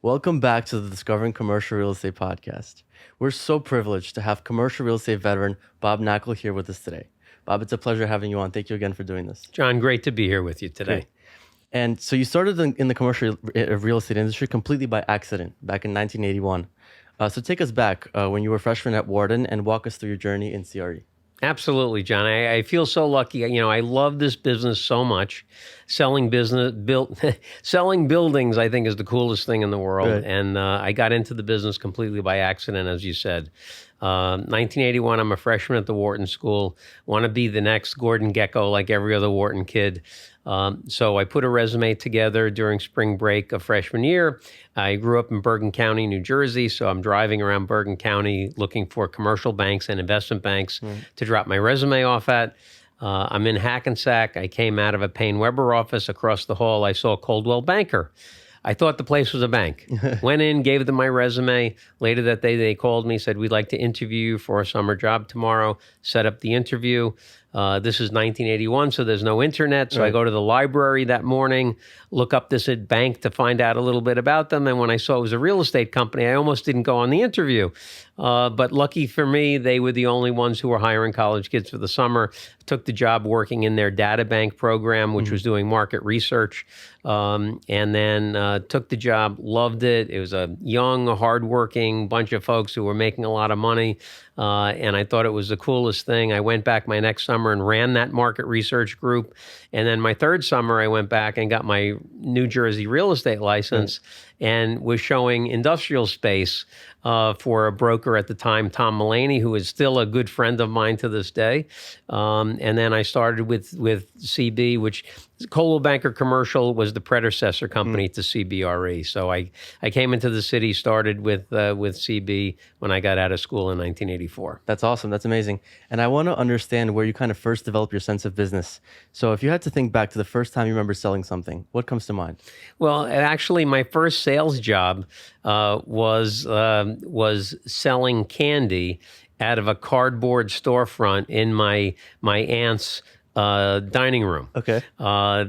Welcome back to the Discovering Commercial Real Estate podcast. We're so privileged to have commercial real estate veteran Bob Knuckle here with us today. Bob, it's a pleasure having you on. Thank you again for doing this. John, great to be here with you today. Great. And so you started in the commercial real estate industry completely by accident back in 1981. So take us back when you were a freshman at Wharton and walk us through your journey in CRE. Absolutely, John. I feel so lucky. I love this business so much. Selling buildings, I think, is the coolest thing in the world. Right. And I got into the business completely by accident, as you said. 1981, I'm a freshman at the Wharton School. Want to be the next Gordon Gekko like every other Wharton kid. So I put a resume together during spring break of freshman year. I grew up in Bergen County, New Jersey, so I'm driving around Bergen County looking for commercial banks and investment banks to drop my resume off at. I'm in Hackensack. I came out of a Payne Weber office. Across the hall, I saw Coldwell Banker. I thought the place was a bank. Went in, gave them my resume. Later that day, they called me, said, we'd like to interview you for a summer job tomorrow. Set up the interview. This is 1981, so there's no internet. So I go to the library that morning, look up this bank to find out a little bit about them. And when I saw it was a real estate company, I almost didn't go on the interview. But lucky for me, they were the only ones who were hiring college kids for the summer. Took the job working in their data bank program, which was doing market research. And then took the job, loved it. It was a young, hardworking bunch of folks who were making a lot of money. And I thought it was the coolest thing. I went back my next summer and ran that market research group. And then my third summer, I went back and got my New Jersey real estate license and was showing industrial space for a broker at the time, Tom Mullaney, who is still a good friend of mine to this day. And then I started with CB, which Coldwell Banker Commercial was the predecessor company to CBRE. So I came into the city, started with CB when I got out of school in 1984. That's awesome. That's amazing. And I want to understand where you kind of first developed your sense of business. So if you had to think back to the first time you remember selling something, what comes to mind? Well, actually, my first sales job was selling candy out of a cardboard storefront in my aunt's dining room. Okay.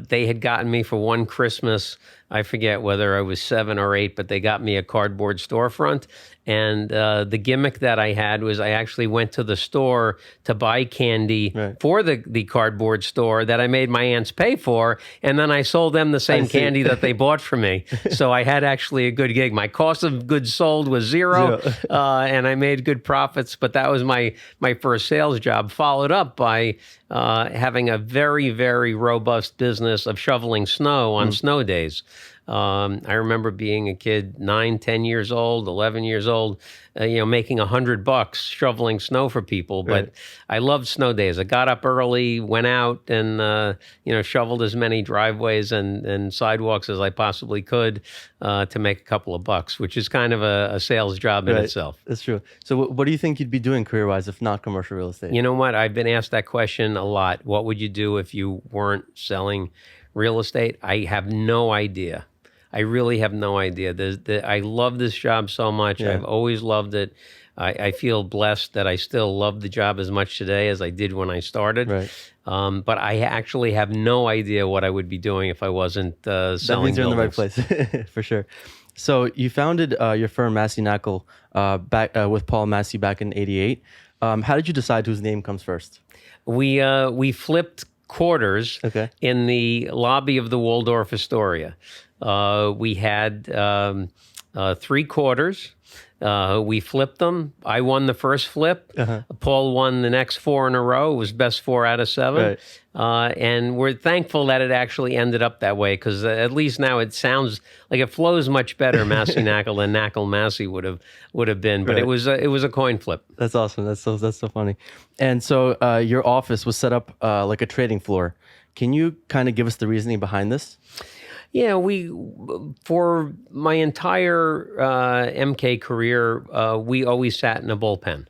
They had gotten me for one Christmas. I forget whether I was 7 or 8, but they got me a cardboard storefront. And the gimmick that I had was I actually went to the store to buy candy for the cardboard store that I made my aunts pay for. And then I sold them the same candy that they bought for me. So I had actually a good gig. My cost of goods sold was zero. And I made good profits. But that was my first sales job, followed up by having a very, very robust business of shoveling snow on snow days. I remember being a kid, 9, 10 years old, 11 years old, making $100 shoveling snow for people. But I loved snow days. I got up early, went out and, shoveled as many driveways and sidewalks as I possibly could to make a couple of bucks, which is kind of a sales job in itself. That's true. So what do you think you'd be doing career-wise if not commercial real estate? You know what? I've been asked that question a lot. What would you do if you weren't selling real estate? I have no idea. I really have no idea. I love this job so much. I've always loved it. I feel blessed that I still love the job as much today as I did when I started. But I actually have no idea what I would be doing if I wasn't selling buildings. That means you're in the right place, for sure. So you founded your firm, Massey Knakal, back with Paul Massey back in '88. How did you decide whose name comes first? We flipped quarters in the lobby of the Waldorf Astoria. We had 3 quarters. We flipped them. I won the first flip. Paul won the next 4 in a row. It was best 4 out of 7. And we're thankful that it actually ended up that way because at least now it sounds like it flows much better, Massey Knakal, than Knakal Massey would have been. But it was a coin flip. That's awesome. That's so funny. And so your office was set up like a trading floor. Can you kind of give us the reasoning behind this? Yeah, for my entire MK career, we always sat in a bullpen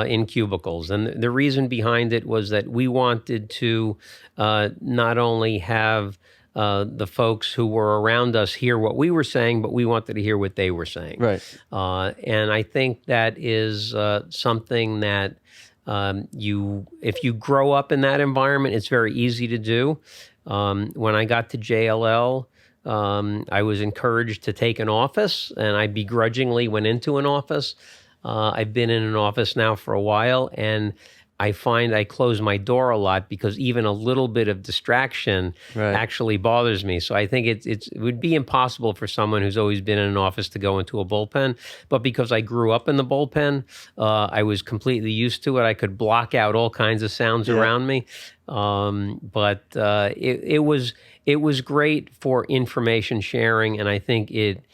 in cubicles. And the reason behind it was that we wanted to not only have the folks who were around us hear what we were saying, but we wanted to hear what they were saying. And I think that is something that if you grow up in that environment, it's very easy to do. When I got to JLL, I was encouraged to take an office, and I begrudgingly went into an office. I've been in an office now for a while, and I find I close my door a lot because even a little bit of distraction actually bothers me. So I think it would be impossible for someone who's always been in an office to go into a bullpen. But because I grew up in the bullpen, I was completely used to it. I could block out all kinds of sounds around me. But it was great for information sharing, and I think it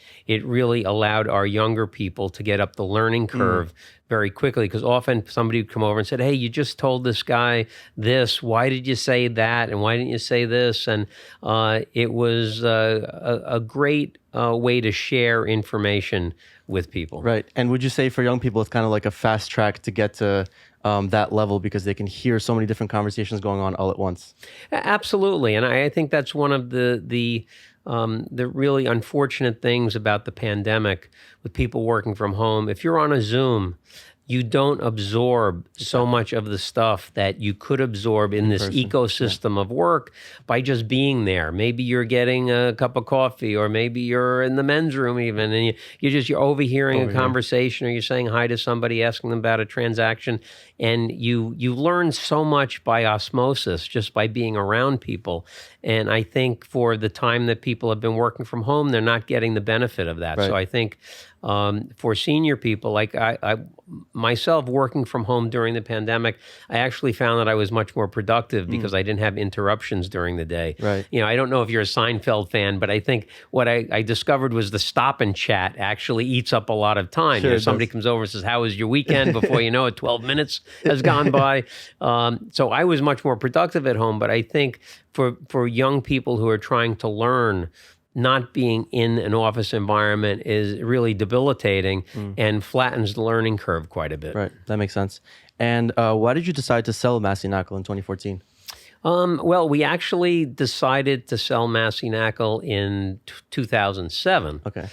really allowed our younger people to get up the learning curve very quickly, because often somebody would come over and said, "Hey, you just told this guy this. Why did you say that? And why didn't you say this?" And it was a great way to share information with people. Right. And would you say for young people, it's kind of like a fast track to get to that level because they can hear so many different conversations going on all at once? Absolutely. And I think that's one of the really unfortunate things about the pandemic with people working from home. If you're on a Zoom, you don't absorb so much of the stuff that you could absorb in this ecosystem of work by just being there. Maybe you're getting a cup of coffee, or maybe you're in the men's room even, and you're overhearing a conversation, or you're saying hi to somebody, asking them about a transaction, and you learn so much by osmosis just by being around people. And I think for the time that people have been working from home, they're not getting the benefit of that. So I think for senior people, like I myself working from home during the pandemic, I actually found that I was much more productive because I didn't have interruptions during the day. Right. I don't know if you're a Seinfeld fan, but I think what I discovered was the stop and chat actually eats up a lot of time. Sure, somebody comes over and says, "How was your weekend?" Before you know it, 12 minutes has gone by. So I was much more productive at home, but I think for young people who are trying to learn, not being in an office environment is really debilitating and flattens the learning curve quite a bit. Right. That makes sense. And why did you decide to sell Massey Knakal in 2014? Well, we actually decided to sell Massey Knakal in 2007. Okay.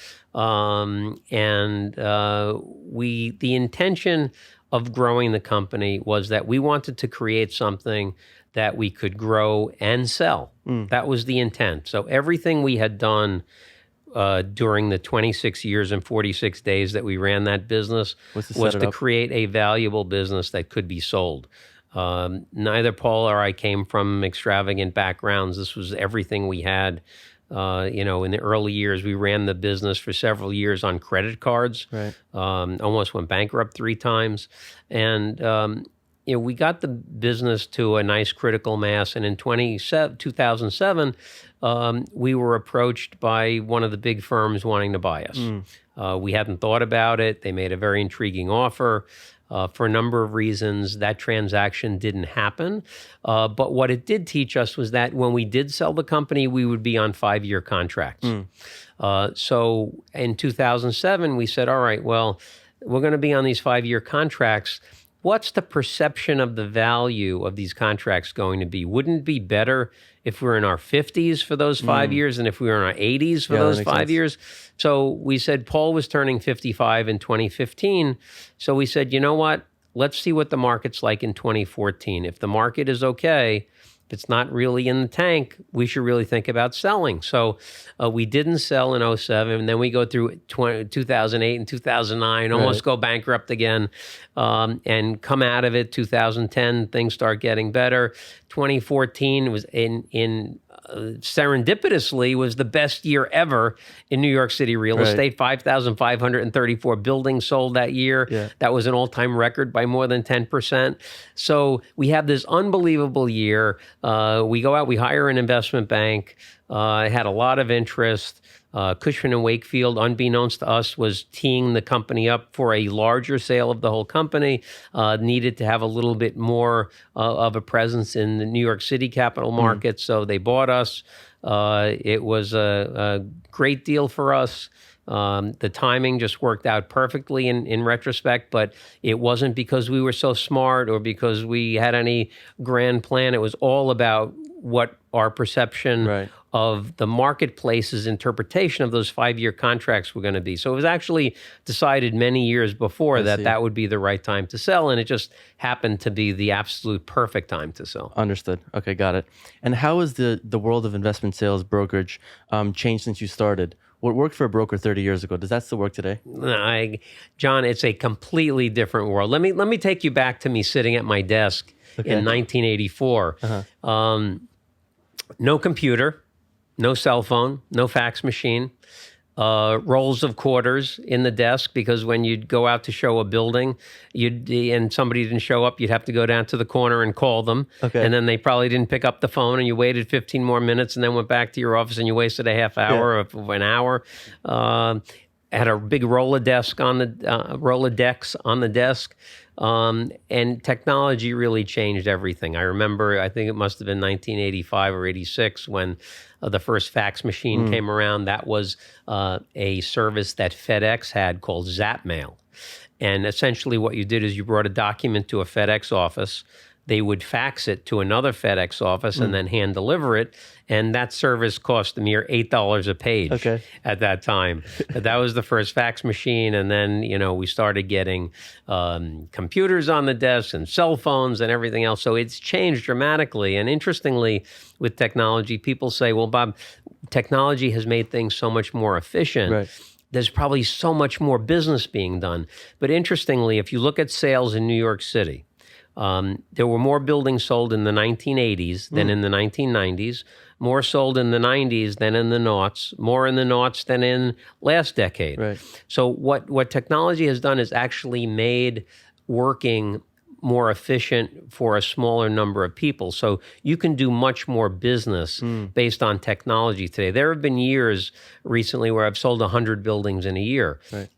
The intention of growing the company was that we wanted to create something that we could grow and sell. That was the intent. So everything we had done during the 26 years and 46 days that we ran that business was to create a valuable business that could be sold. Neither Paul or I came from extravagant backgrounds. This was everything we had. In the early years, we ran the business for several years on credit cards. Right. Almost went bankrupt 3 times. And we got the business to a nice critical mass, and in 2007, we were approached by one of the big firms wanting to buy us. We hadn't thought about it. They made a very intriguing offer. For a number of reasons, that transaction didn't happen. But what it did teach us was that when we did sell the company, we would be on 5-year contracts. So in 2007, we said, all right, well, we're going to be on these 5-year contracts. What's the perception of the value of these contracts going to be? Wouldn't it be better if we're in our 50s for those 5 years than if we were in our 80s for those 5 years? So we said Paul was turning 55 in 2015. So we said, you know what? Let's see what the market's like in 2014. If the market is okay, if it's not really in the tank, we should really think about selling. So we didn't sell in 2007, and then we go through 2008 and 2009, almost go bankrupt again, and come out of it. 2010, things start getting better. 2014 was serendipitously was the best year ever in New York City real estate. 5,534 buildings sold that year. Yeah. That was an all-time record by more than 10%. So we have this unbelievable year. We go out, we hire an investment bank. Had a lot of interest. Cushman & Wakefield, unbeknownst to us, was teeing the company up for a larger sale of the whole company, needed to have a little bit more of a presence in the New York City capital markets, so they bought us. It was a great deal for us. The timing just worked out perfectly in retrospect, but it wasn't because we were so smart or because we had any grand plan. It was all about what our perception of the marketplace's interpretation of those 5-year contracts were going to be. So it was actually decided many years before that would be the right time to sell, and it just happened to be the absolute perfect time to sell. Understood. Okay, got it. And how has the world of investment sales brokerage changed since you started? What worked for a broker 30 years ago, does that still work today? John, it's a completely different world. Let me take you back to me sitting at my desk in 1984. No computer, no cell phone, no fax machine, rolls of quarters in the desk, because when you'd go out to show a building and somebody didn't show up, you'd have to go down to the corner and call them. Okay. And then they probably didn't pick up the phone, and you waited 15 more minutes and then went back to your office and you wasted a half hour or an hour. Had a big Rolodex on the desk. And technology really changed everything. I remember, I think it must have been 1985 or 86 when the first fax machine came around. That was a service that FedEx had called Zapmail. And essentially what you did is you brought a document to a FedEx office. They would fax it to another FedEx office and then hand deliver it. And that service cost a mere $8 a page at that time. That was the first fax machine. And then, we started getting computers on the desks and cell phones and everything else. So it's changed dramatically. And interestingly, with technology, people say, well, Bob, technology has made things so much more efficient. Right. There's probably so much more business being done. But interestingly, if you look at sales in New York City, there were more buildings sold in the 1980s than in the 1990s, more sold in the 90s than in the noughts, more in the noughts than in last decade. Right. So what technology has done is actually made working more efficient for a smaller number of people. So you can do much more business based on technology today. There have been years recently where I've sold 100 buildings in a year. Right.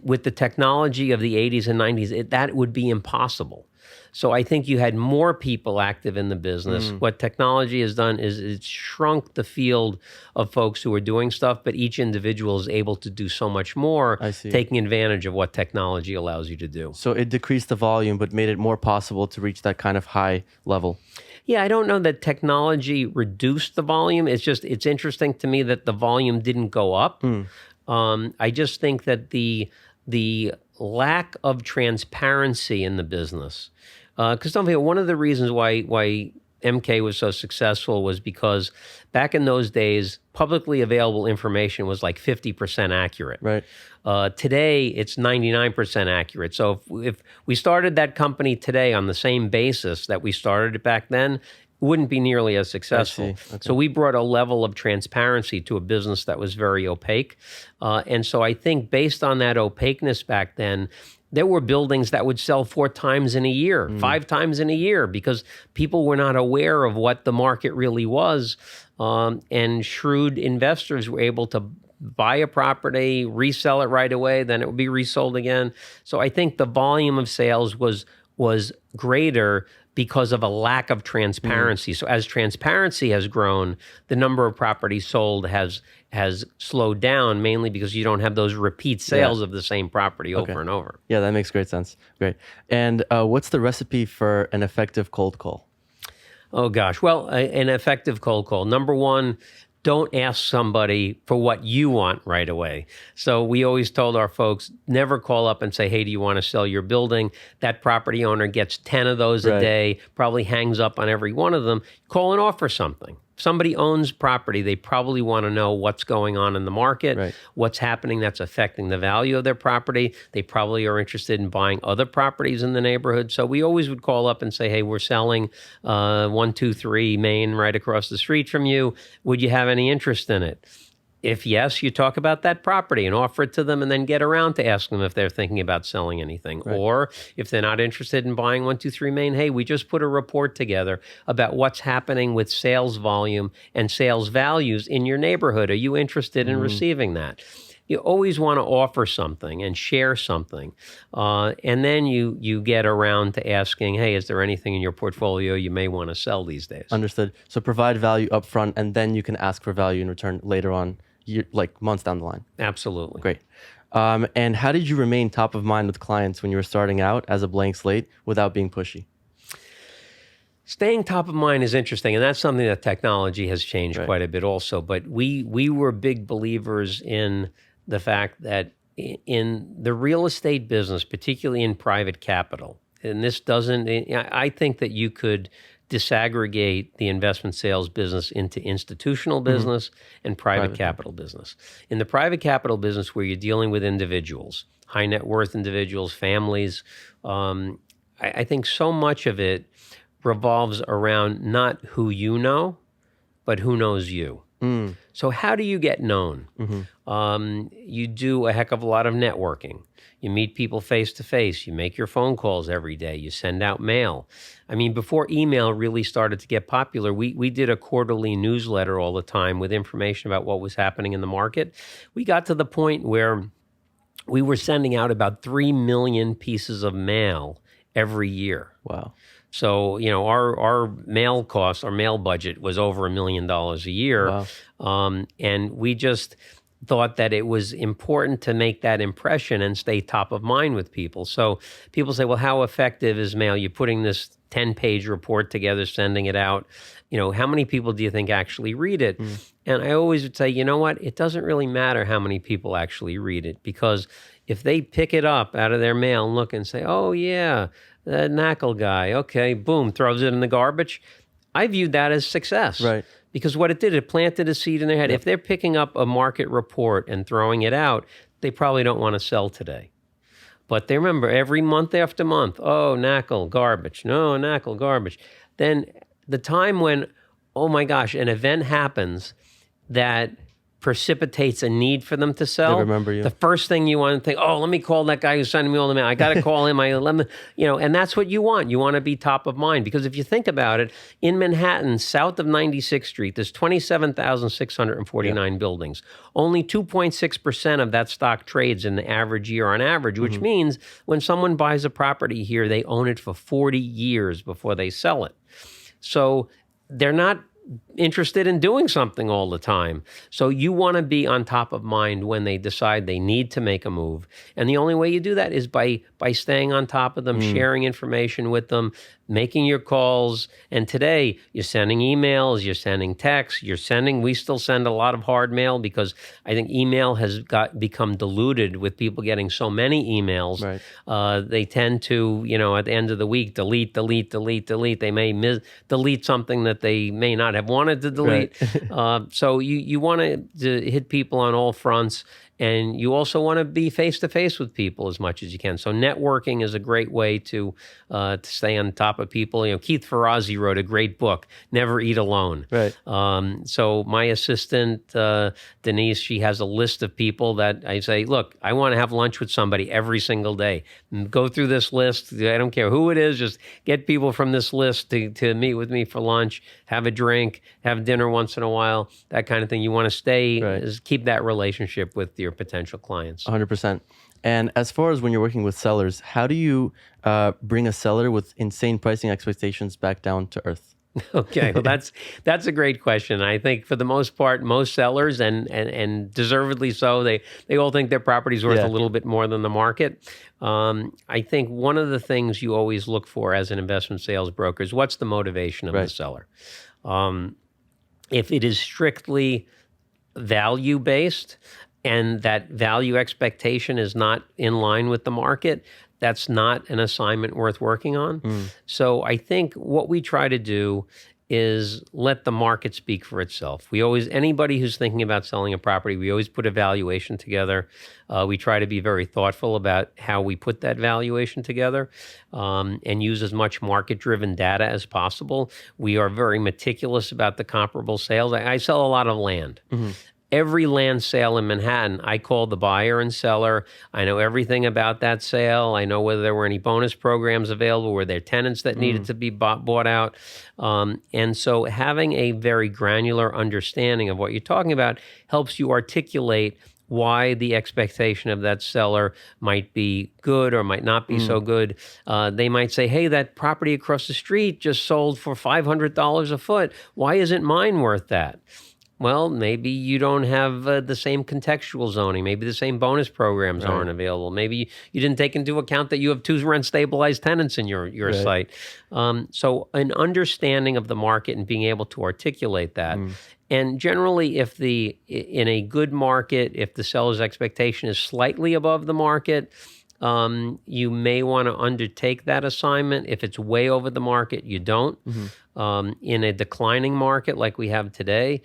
With the technology of the 80s and 90s, that would be impossible. So I think you had more people active in the business. What technology has done is it's shrunk the field of folks who are doing stuff, but each individual is able to do so much more, taking advantage of what technology allows you to do. So it decreased the volume, but made it more possible to reach that kind of high level. Yeah, I don't know that technology reduced the volume. It's interesting to me that the volume didn't go up. I just think that the lack of transparency in the business, because don't forget, one of the reasons why MK was so successful was because back in those days, publicly available information was like 50% accurate. Right. Today, it's 99% accurate. So if we started that company today on the same basis that we started it back then, wouldn't be nearly as successful. Okay. So we brought a level of transparency to a business that was very opaque. And so I think based on that opaqueness back then, there were buildings that would sell 4 times in a year, 5 times in a year, because people were not aware of what the market really was. And shrewd investors were able to buy a property, resell it right away, then it would be resold again. So I think the volume of sales was greater because of a lack of transparency. So as transparency has grown, the number of properties sold has slowed down, mainly because you don't have those repeat sales of the same property over and over. Yeah, that makes great sense. Great. And what's the recipe for an effective cold call? Oh, gosh. Well, an effective cold call. Number one, don't ask somebody for what you want right away. So we always told our folks, never call up and say, hey, do you want to sell your building? That property owner gets 10 of those a day, probably hangs up on every one of them. Call and offer something. If somebody owns property, they probably want to know what's going on in the market, what's happening that's affecting the value of their property. They probably are interested in buying other properties in the neighborhood. So we always would call up and say, hey, we're selling 123 Main right across the street from you. Would you have any interest in it? If yes, you talk about that property and offer it to them, and then get around to ask them if they're thinking about selling anything. Right. Or if they're not interested in buying 123 Main, hey, we just put a report together about what's happening with sales volume and sales values in your neighborhood. Are you interested in receiving that? You always want to offer something and share something. And then you get around to asking, hey, is there anything in your portfolio you may want to sell these days? Understood. So provide value up front, and then you can ask for value in return later on, like months down the line. Absolutely. Great. And how did you remain top of mind with clients when you were starting out as a blank slate without being pushy? Staying top of mind is interesting, and that's something that technology has changed Right. quite a bit also. But we were big believers in the fact that in the real estate business, particularly in private capital, and this doesn't, I think that you could disaggregate the investment sales business into institutional business and private capital business. In the private capital business, where you're dealing with individuals, high net worth individuals, families, I think so much of it revolves around not who you know, but who knows you. So how do you get known? You do a heck of a lot of networking. You meet people face to face. You make your phone calls every day. You send out mail. I mean, before email really started to get popular, we did a quarterly newsletter all the time with information about what was happening in the market. We got to the point where we were sending out about 3 million pieces of mail every year. Wow. So, our mail cost, our mail budget was over $1 million a year. Wow. And we just thought that it was important to make that impression and stay top of mind with people. So people say, well, how effective is mail? You're putting this 10-page report together, sending it out. How many people do you think actually read it? And I always would say, you know what? It doesn't really matter how many people actually read it, because if they pick it up out of their mail and look and say, oh, yeah, the Knuckle guy, okay, boom, throws it in the garbage, I viewed that as success. Right. Because what it did, it planted a seed in their head. If they're picking up a market report and throwing it out, they probably don't want to sell today. But they remember every month after month, oh, Knuckle, garbage. No, Knuckle, garbage. Then the time when, oh my gosh, an event happens that precipitates a need for them to sell. They remember you. The first thing you want to think, oh, let me call that guy who's sending me all the mail. I got to call him. And that's what you want. You want to be top of mind, because if you think about it, in Manhattan, south of 96th Street, there's 27,649 buildings. Only 2.6% of that stock trades in the average year on average, which means when someone buys a property here, they own it for 40 years before they sell it. So they're not interested in doing something all the time. So you want to be on top of mind when they decide they need to make a move. And the only way you do that is by staying on top of them, sharing information with them, making your calls. And today you're sending emails, you're sending texts, we still send a lot of hard mail, because I think email has become diluted with people getting so many emails. Right. They tend to, at the end of the week, delete. They may delete something that they may not have wanted to delete. Right. So you want to hit people on all fronts. And you also want to be face-to-face with people as much as you can. So networking is a great way to stay on top of people. Keith Ferrazzi wrote a great book, Never Eat Alone. Right. So my assistant, Denise, she has a list of people that I say, look, I want to have lunch with somebody every single day. Go through this list. I don't care who it is. Just get people from this list to meet with me for lunch, have a drink, have dinner once in a while, that kind of thing. You want to keep that relationship with your potential clients. 100%. And as far as when you're working with sellers, how do you bring a seller with insane pricing expectations back down to earth? Okay, well, that's a great question. I think for the most part, most sellers, and deservedly so, they all think their property's worth a little bit more than the market. I think one of the things you always look for as an investment sales broker is what's the motivation of the seller. If it is strictly value-based, and that value expectation is not in line with the market, that's not an assignment worth working on. So I think what we try to do is let the market speak for itself. Anybody who's thinking about selling a property, we always put a valuation together. We try to be very thoughtful about how we put that valuation together, and use as much market-driven data as possible. We are very meticulous about the comparable sales. I sell a lot of land. Every land sale in Manhattan, I call the buyer and seller. I know everything about that sale. I know whether there were any bonus programs available, were there tenants that needed to be bought out. And so having a very granular understanding of what you're talking about helps you articulate why the expectation of that seller might be good or might not be so good. They might say, hey, that property across the street just sold for $500 a foot. Why isn't mine worth that? Well, maybe you don't have the same contextual zoning. Maybe the same bonus programs aren't available. Maybe you didn't take into account that you have 2 rent-stabilized tenants in your site. So an understanding of the market and being able to articulate that. And generally, in a good market, if the seller's expectation is slightly above the market, you may want to undertake that assignment. If it's way over the market, you don't. In a declining market like we have today,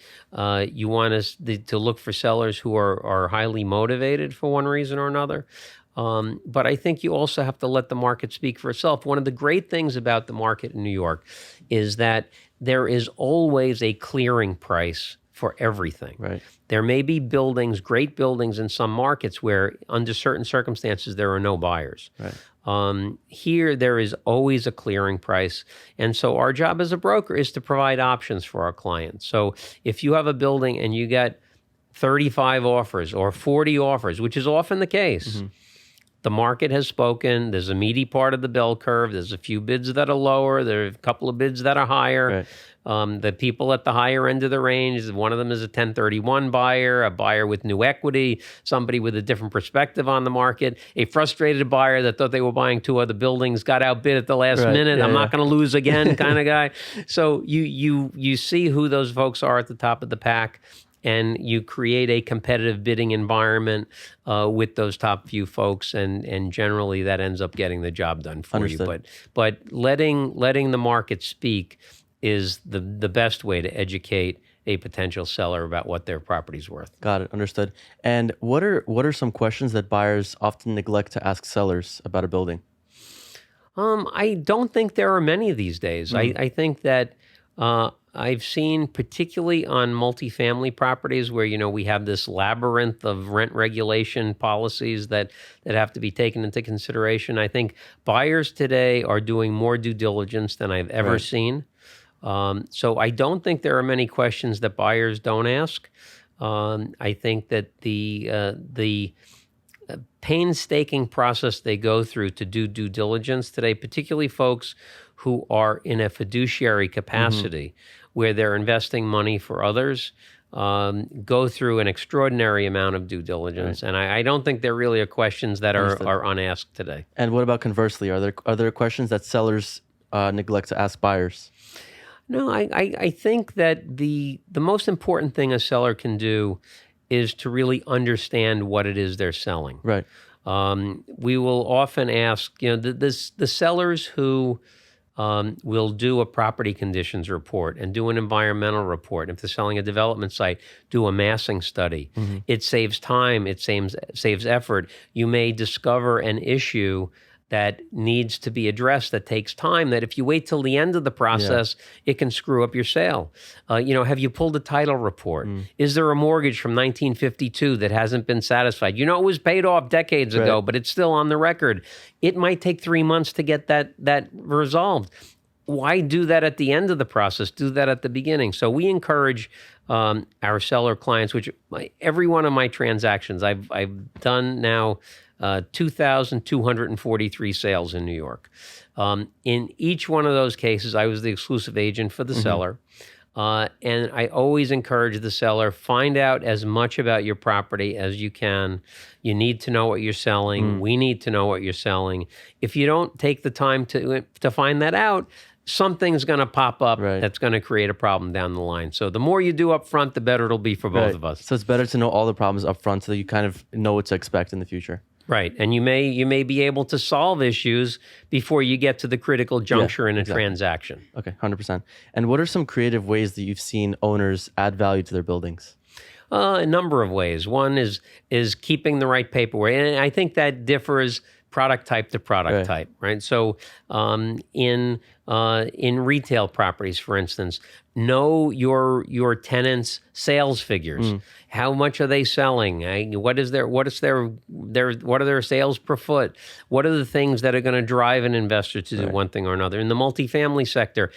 you want us to look for sellers who are highly motivated for one reason or another. But I think you also have to let the market speak for itself. One of the great things about the market in New York is that there is always a clearing price for everything. There may be great buildings in some markets where under certain circumstances there are no buyers. Here, there is always a clearing price. And so our job as a broker is to provide options for our clients. So if you have a building and you get 35 offers or 40 offers, which is often the case, the market has spoken. There's a meaty part of the bell curve. There's a few bids that are lower. There are a couple of bids that are higher. The people at the higher end of the range, one of them is a 1031 buyer, a buyer with new equity, somebody with a different perspective on the market, a frustrated buyer that thought they were buying 2 other buildings, got outbid at the last minute. I'm not going to lose again kind of guy. So you see who those folks are at the top of the pack, and you create a competitive bidding environment with those top few folks, and generally that ends up getting the job done for you. But letting the market speak is the best way to educate a potential seller about what their property's worth. Got it. Understood. And what are some questions that buyers often neglect to ask sellers about a building? I don't think there are many these days. I think that I've seen, particularly on multifamily properties where, we have this labyrinth of rent regulation policies that have to be taken into consideration. I think buyers today are doing more due diligence than I've ever seen. So I don't think there are many questions that buyers don't ask. I think that the painstaking process they go through to do due diligence today, particularly folks who are in a fiduciary capacity where they're investing money for others, go through an extraordinary amount of due diligence. And I don't think there really are questions that are unasked today. And what about conversely? Are there questions that sellers neglect to ask buyers? No, I think that the most important thing a seller can do is to really understand what it is they're selling. We will often ask, the sellers who will do a property conditions report and do an environmental report. If they're selling a development site, do a massing study. It saves time. It saves effort. You may discover an issue that needs to be addressed that takes time, that if you wait till the end of the process, it can screw up your sale. Have you pulled a title report? Is there a mortgage from 1952 that hasn't been satisfied? It was paid off decades ago, but it's still on the record. It might take 3 months to get that resolved. Why do that at the end of the process? Do that at the beginning. So we encourage our seller clients, which every one of my transactions, I've done now 2,243 sales in New York. In each one of those cases, I was the exclusive agent for the seller. And I always encourage the seller, find out as much about your property as you can. You need to know what you're selling. We need to know what you're selling. If you don't take the time to find that out, something's going to pop up that's going to create a problem down the line. So the more you do up front, the better it'll be for both of us. So it's better to know all the problems up front so that you kind of know what to expect in the future. Right. And you may be able to solve issues before you get to the critical juncture in a transaction. Okay, 100%. And what are some creative ways that you've seen owners add value to their buildings? A number of ways. One is keeping the right paperwork. And I think that differs product type to product type, right? So in retail properties, for instance, know your tenants' sales figures. How much are they selling? What are their sales per foot? What are the things that are going to drive an investor to do one thing or another? In the multifamily sector,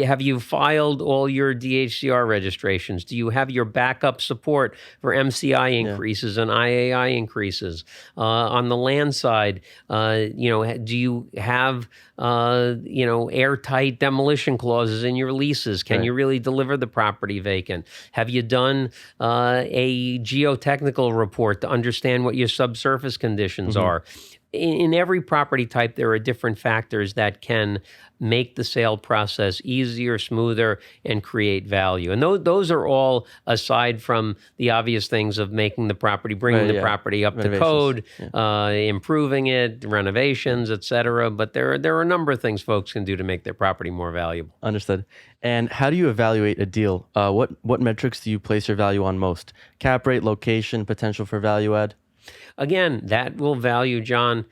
have you filed all your DHCR registrations? Do you have your backup support for MCI increases and IAI increases? On the land side, Do you have airtight demolition clauses in your leases? Can you really deliver the property vacant? Have you done a geotechnical report to understand what your subsurface conditions are? In every property type, there are different factors that can make the sale process easier, smoother, and create value. And those are all aside from the obvious things of making the property, bringing the property up to code, improving it, renovations, et cetera. But there are a number of things folks can do to make their property more valuable. Understood. And how do you evaluate a deal? What metrics do you place your value on most? Cap rate, location, potential for value add? Again, that will value, John,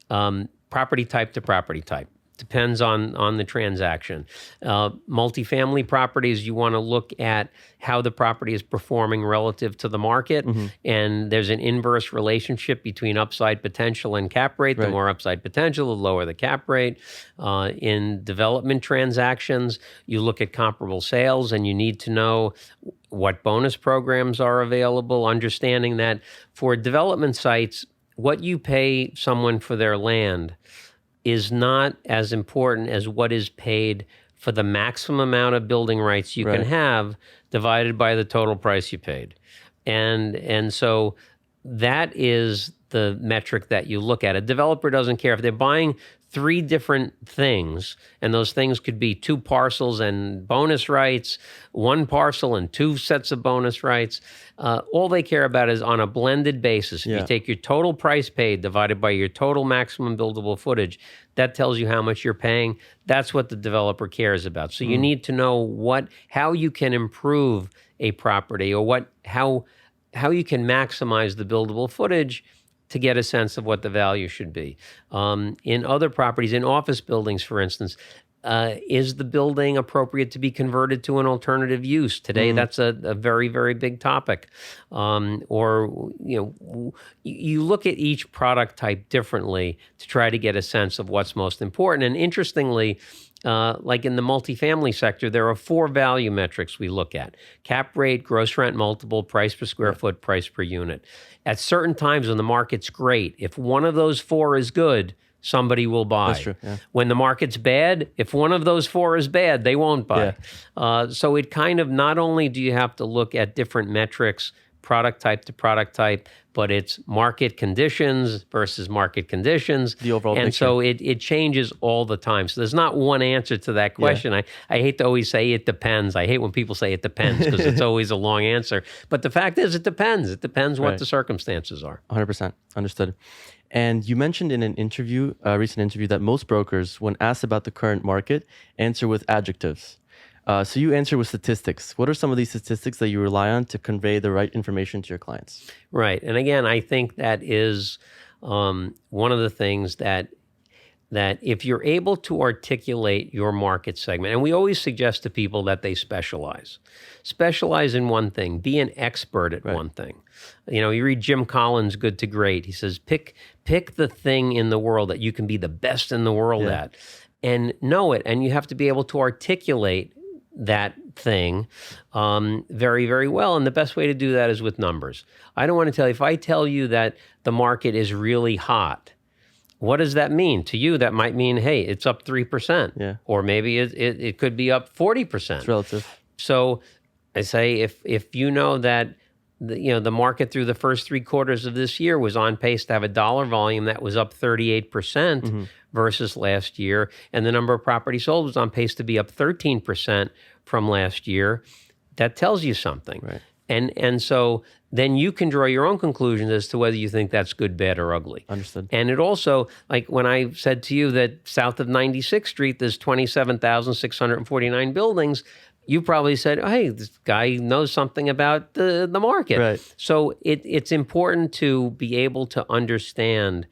property type to property type. Depends on the transaction. Multifamily properties, you want to look at how the property is performing relative to the market. And there's an inverse relationship between upside potential and cap rate. The more upside potential, the lower the cap rate. In development transactions, you look at comparable sales and you need to know what bonus programs are available, understanding that for development sites, what you pay someone for their land is not as important as what is paid for the maximum amount of building rights you can have divided by the total price you paid. And so that is the metric that you look at. A developer doesn't care if they're buying 3 different things, and those things could be 2 parcels and bonus rights, 1 parcel and 2 sets of bonus rights. All they care about is on a blended basis. If you take your total price paid divided by your total maximum buildable footage, that tells you how much you're paying. That's what the developer cares about. So you need to know how you can improve a property, or how you can maximize the buildable footage to get a sense of what the value should be. In other properties, in office buildings, for instance, is the building appropriate to be converted to an alternative use? Today, that's a very, very big topic. You look at each product type differently to try to get a sense of what's most important. And interestingly, like in the multifamily sector, there are 4 value metrics we look at: cap rate, gross rent multiple, price per square foot, price per unit. At certain times when the market's great, if one of those 4 is good, somebody will buy. That's true, When the market's bad, if one of those 4 is bad, they won't buy. So it kind of, not only do you have to look at different metrics, product type to product type, but it's market conditions versus market conditions. The overall and picture. so it changes all the time. So there's not one answer to that question. I hate to always say it depends. I hate when people say it depends because it's always a long answer. But the fact is, it depends. It depends what the circumstances are. 100%. Understood. And you mentioned in an interview, a recent interview, that most brokers, when asked about the current market, answer with adjectives. So you answer with statistics. What are some of these statistics that you rely on to convey the right information to your clients? Right. And again, I think that is one of the things that if you're able to articulate your market segment, and we always suggest to people that they specialize in one thing, be an expert at one thing. You read Jim Collins' Good to Great. He says, pick the thing in the world that you can be the best in the world at, and know it. And you have to be able to articulate that thing very, very well. And the best way to do that is with numbers. I don't want to tell you, if I tell you that the market is really hot, what does that mean? To you, that might mean, hey, it's up 3%. Or maybe it could be up 40%. It's relative. So I say, if you know that the market through the first 3 quarters of this year was on pace to have a dollar volume that was up 38% versus last year, and the number of properties sold was on pace to be up 13% from last year, that tells you something. Right. And so then you can draw your own conclusions as to whether you think that's good, bad, or ugly. Understood. And it also, like when I said to you that south of 96th Street, there's 27,649 buildings, you probably said, oh, hey, this guy knows something about the market. Right. So it's important to be able to understand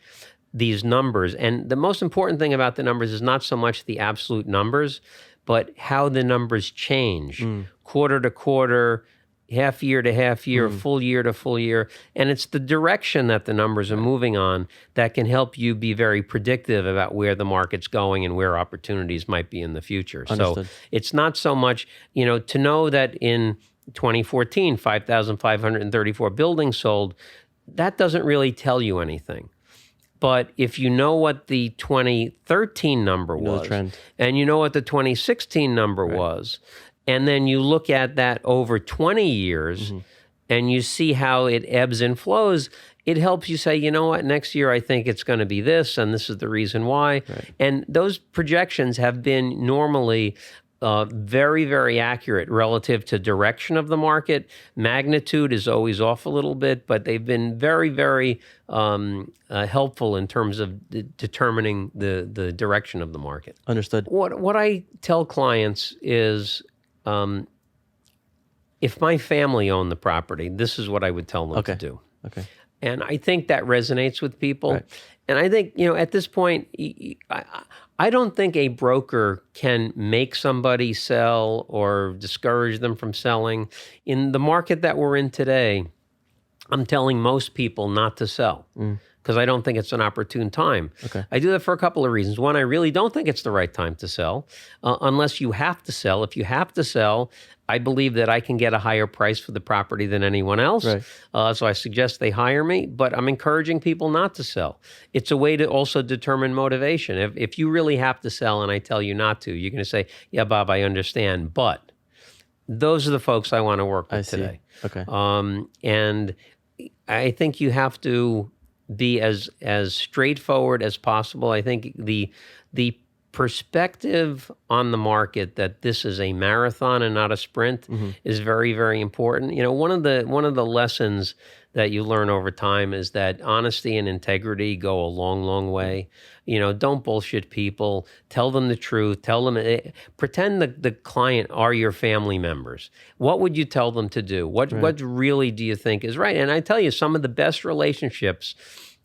these numbers. And the most important thing about the numbers is not so much the absolute numbers, but how the numbers change quarter to quarter, half year to half year, full year to full year. And it's the direction that the numbers are moving on that can help you be very predictive about where the market's going and where opportunities might be in the future. Understood. So it's not so much, to know that in 2014, 5,534 buildings sold, that doesn't really tell you anything. But if you know what the 2013 number know the was, trend. and you know what the 2016 number was, and then you look at that over 20 years, and you see how it ebbs and flows, it helps you say, you know what, next year I think it's going to be this, and this is the reason why. And those projections have been normally very, very accurate relative to direction of the market. Magnitude is always off a little bit, but they've been very, very helpful in terms of determining the direction of the market. Understood. What I tell clients is, if my family owned the property, this is what I would tell them to do. Okay. And I think that resonates with people. And I think, at this point, I don't think a broker can make somebody sell or discourage them from selling. In the market that we're in today, I'm telling most people not to sell because I don't think it's an opportune time. I do that for a couple of reasons. One, I really don't think it's the right time to sell unless you have to sell. If you have to sell, I believe that I can get a higher price for the property than anyone else. So I suggest they hire me, but I'm encouraging people not to sell. It's a way to also determine motivation. If you really have to sell and I tell you not to, you're going to say, yeah, Bob, I understand, but those are the folks I want to work with today. And I think you have to be as straightforward as possible. I think the perspective on the market that this is a marathon and not a sprint is very, very important. One of the lessons that you learn over time is that honesty and integrity go a long, long way. Don't bullshit people. Tell them the truth. Pretend the client are your family members. What would you tell them to do? What really do you think is right? And I tell you, some of the best relationships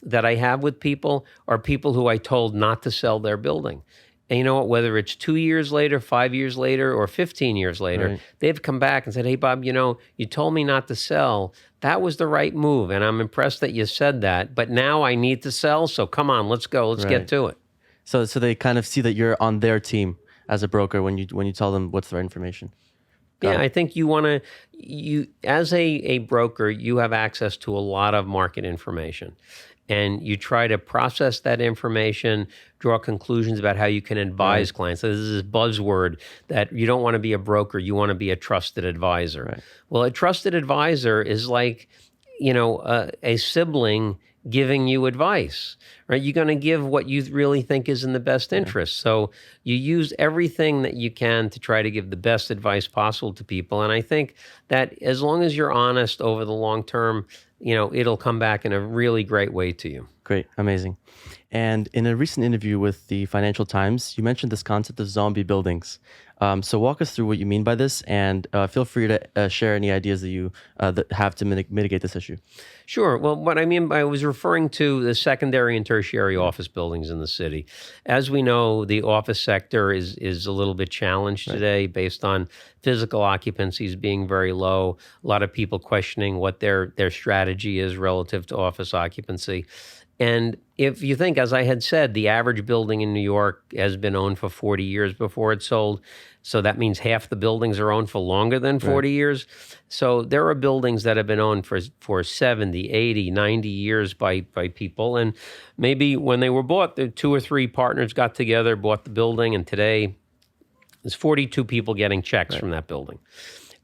that I have with people are people who I told not to sell their building. And you know what, whether it's 2 years later, 5 years later, or 15 years later, they've come back and said, hey, Bob, you told me not to sell. That was the right move. And I'm impressed that you said that. But now I need to sell. So come on, let's go. Let's get to it. So they kind of see that you're on their team as a broker when you tell them what's the right information. I think you as a broker, you have access to a lot of market information. And you try to process that information, draw conclusions about how you can advise clients. So this is this buzzword that you don't want to be a broker, you want to be a trusted advisor. Well, a trusted advisor is like, a sibling giving you advice, right? You're going to give what you really think is in the best interest. So you use everything that you can to try to give the best advice possible to people. And I think that as long as you're honest over the long term, it'll come back in a really great way to you. Great. Amazing. And in a recent interview with the Financial Times, you mentioned this concept of zombie buildings. So walk us through what you mean by this, and feel free to share any ideas that you that have to mitigate this issue. Sure. Well, what I mean by I was referring to the secondary and tertiary office buildings in the city. As we know, the office sector is a little bit challenged today based on physical occupancies being very low. A lot of people questioning what their strategy is relative to office occupancy. And if you think, as I had said, the average building in New York has been owned for 40 years before it's sold. So that means half the buildings are owned for longer than 40 years. So there are buildings that have been owned for 70, 80, 90 years by people. And maybe when they were bought, the 2 or 3 partners got together, bought the building, and today there's 42 people getting checks from that building.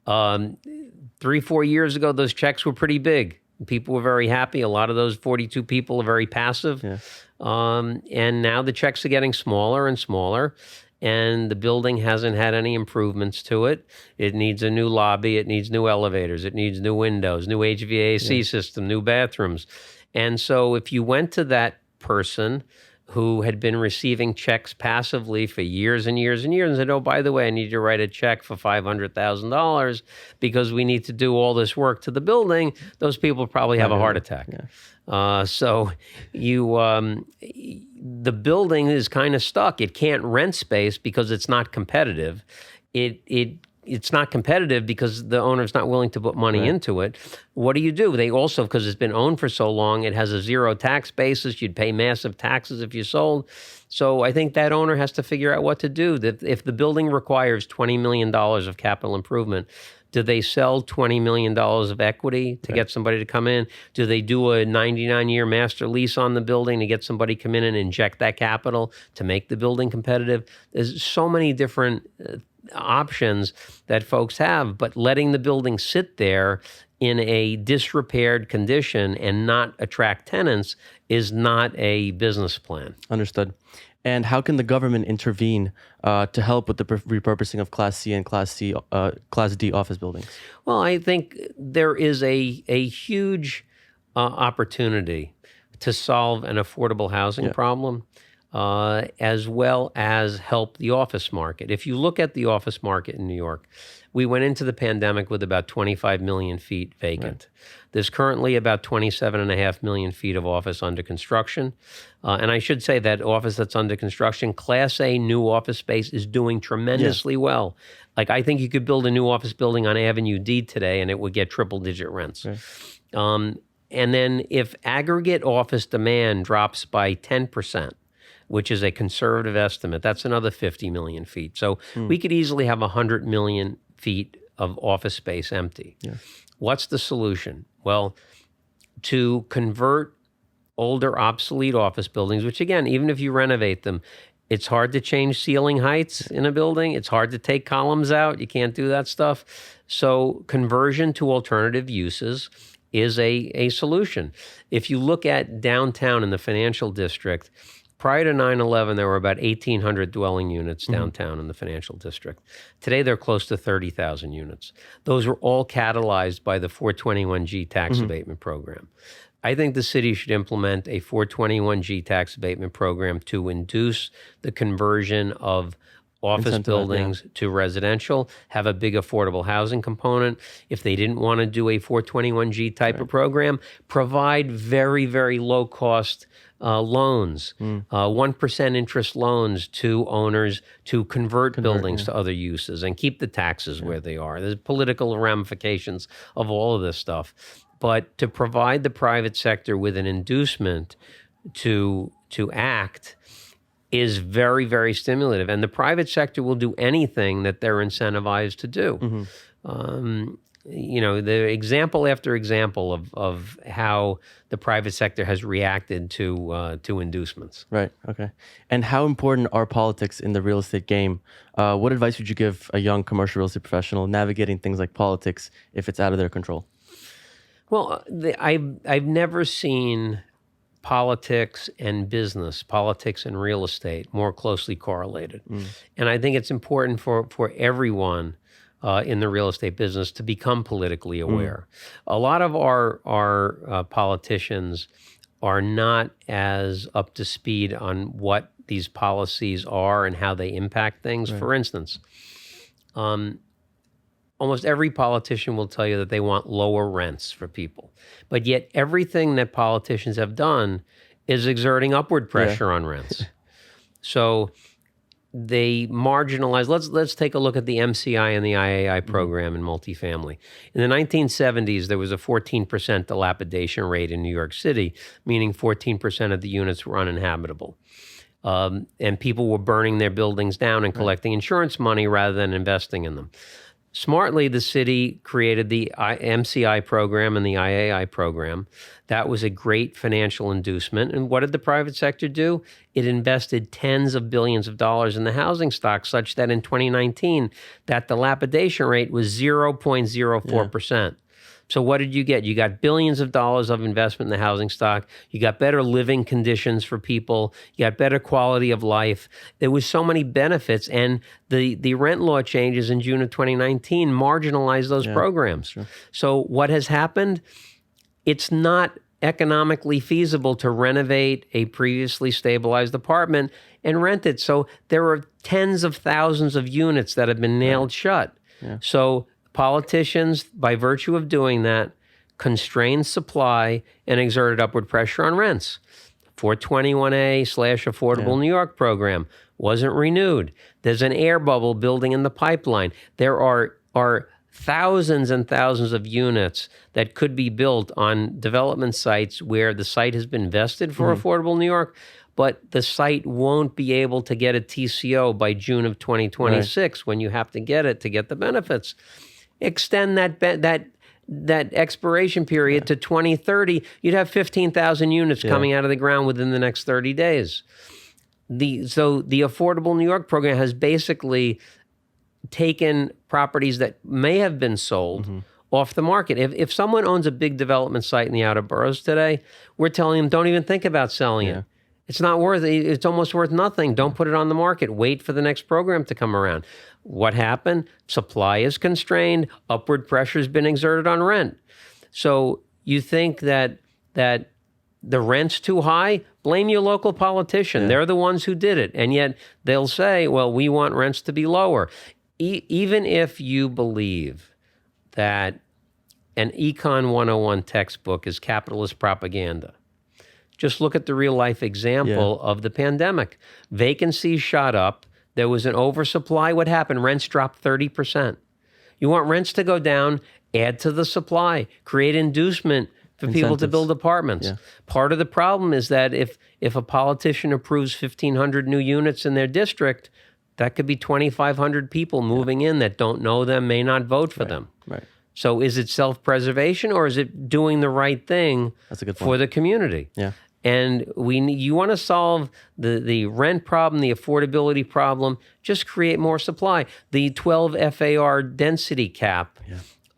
3-4 years ago, those checks were pretty big. People were very happy. A lot of those 42 people are very passive. And now the checks are getting smaller and smaller, and the building hasn't had any improvements to it. It needs a new lobby. It needs new elevators. It needs new windows, new HVAC system, new bathrooms. And so if you went to that person who had been receiving checks passively for years and years and years and said, oh, by the way, I need to write a check for $500,000 because we need to do all this work to the building, those people probably have a heart attack. So the building is kind of stuck. It can't rent space because it's not competitive. It's not competitive because the owner's not willing to put money into it. What do? They also, because it's been owned for so long, it has a zero tax basis. You'd pay massive taxes if you sold. So I think that owner has to figure out what to do. That if the building requires $20 million of capital improvement, Do they sell $20 million of equity to get somebody to come in? Do they do a 99-year master lease on the building to get somebody to come in and inject that capital to make the building competitive? There's so many different options that folks have, but letting the building sit there in a disrepaired condition and not attract tenants is not a business plan. Understood. And how can the government intervene to help with the repurposing of Class C and Class D office buildings? Well, I think there is a huge opportunity to solve an affordable housing problem, as well as help the office market. If you look at the office market in New York, we went into the pandemic with about 25 million feet vacant. Right. There's currently about 27.5 million feet of office under construction. And I should say that office that's under construction, Class A new office space is doing tremendously well. Like, I think you could build a new office building on Avenue D today and it would get triple-digit rents. Right. And then if aggregate office demand drops by 10%, which is a conservative estimate, that's another 50 million feet. So we could easily have 100 million feet of office space empty. Yeah. What's the solution? Well, to convert older, obsolete office buildings, which again, even if you renovate them, it's hard to change ceiling heights in a building. It's hard to take columns out. You can't do that stuff. So conversion to alternative uses is a solution. If you look at downtown in the financial district, prior to 9/11, there were about 1,800 dwelling units downtown in the financial district. Today, they're close to 30,000 units. Those were all catalyzed by the 421G tax abatement program. I think the city should implement a 421G tax abatement program to induce the conversion of office buildings to residential, have a big affordable housing component. If they didn't want to do a 421G type of program, provide very, very low cost loans, 1% interest loans to owners to convert buildings to other uses and keep the taxes where they are. There's political ramifications of all of this stuff. But to provide the private sector with an inducement to act is very, very stimulative. And the private sector will do anything that they're incentivized to do. You know, the example after example of how the private sector has reacted to inducements. Right. Okay. And how important are politics in the real estate game? What advice would you give a young commercial real estate professional navigating things like politics if it's out of their control? Well, I've never seen politics and business, politics and real estate more closely correlated. And I think it's important for everyone in the real estate business to become politically aware. A lot of our politicians are not as up to speed on what these policies are and how they impact things. Right. For instance, almost every politician will tell you that they want lower rents for people. But yet everything that politicians have done is exerting upward pressure on rents. So they marginalize. Let's take a look at the MCI and the IAI program in multifamily. In the 1970s, there was a 14% dilapidation rate in New York City, meaning 14% of the units were uninhabitable. And people were burning their buildings down and collecting insurance money rather than investing in them. Smartly, the city created the MCI program and the IAI program. That was a great financial inducement. And what did the private sector do? It invested tens of billions of dollars in the housing stock, such that in 2019, that dilapidation rate was 0.04%. So what did you get? You got billions of dollars of investment in the housing stock. You got better living conditions for people. You got better quality of life. There was so many benefits. And the rent law changes in June of 2019 marginalized those programs. Sure. So what has happened? It's not economically feasible to renovate a previously stabilized apartment and rent it. So there are tens of thousands of units that have been nailed shut. Yeah. So politicians, by virtue of doing that, constrained supply and exerted upward pressure on rents. 421A/Affordable New York program wasn't renewed. There's an air bubble building in the pipeline. There are thousands and thousands of units that could be built on development sites where the site has been vested for Affordable New York, but the site won't be able to get a TCO by June of 2026 when you have to get it to get the benefits. extend that expiration period to 2030, you'd have 15,000 units coming out of the ground within the next 30 days. So the Affordable New York program has basically taken properties that may have been sold off the market. If someone owns a big development site in the outer boroughs today, we're telling them, don't even think about selling it. It's not worth it. It's almost worth nothing. Don't put it on the market. Wait for the next program to come around. What happened? Supply is constrained. Upward pressure has been exerted on rent. So you think that the rent's too high? Blame your local politician. They're the ones who did it. And yet they'll say, well, we want rents to be lower. Even if you believe that an Econ 101 textbook is capitalist propaganda, just look at the real life example of the pandemic. Vacancies shot up. There was an oversupply. What happened? Rents dropped 30%. You want rents to go down, add to the supply, create inducement for people to build apartments. Part of the problem is that if a politician approves 1,500 new units in their district, that could be 2,500 people moving in that don't know them, may not vote for them. Right. So is it self-preservation or is it doing the right thing for the community? Yeah. And you want to solve the rent problem, the affordability problem, just create more supply. The 12 FAR density cap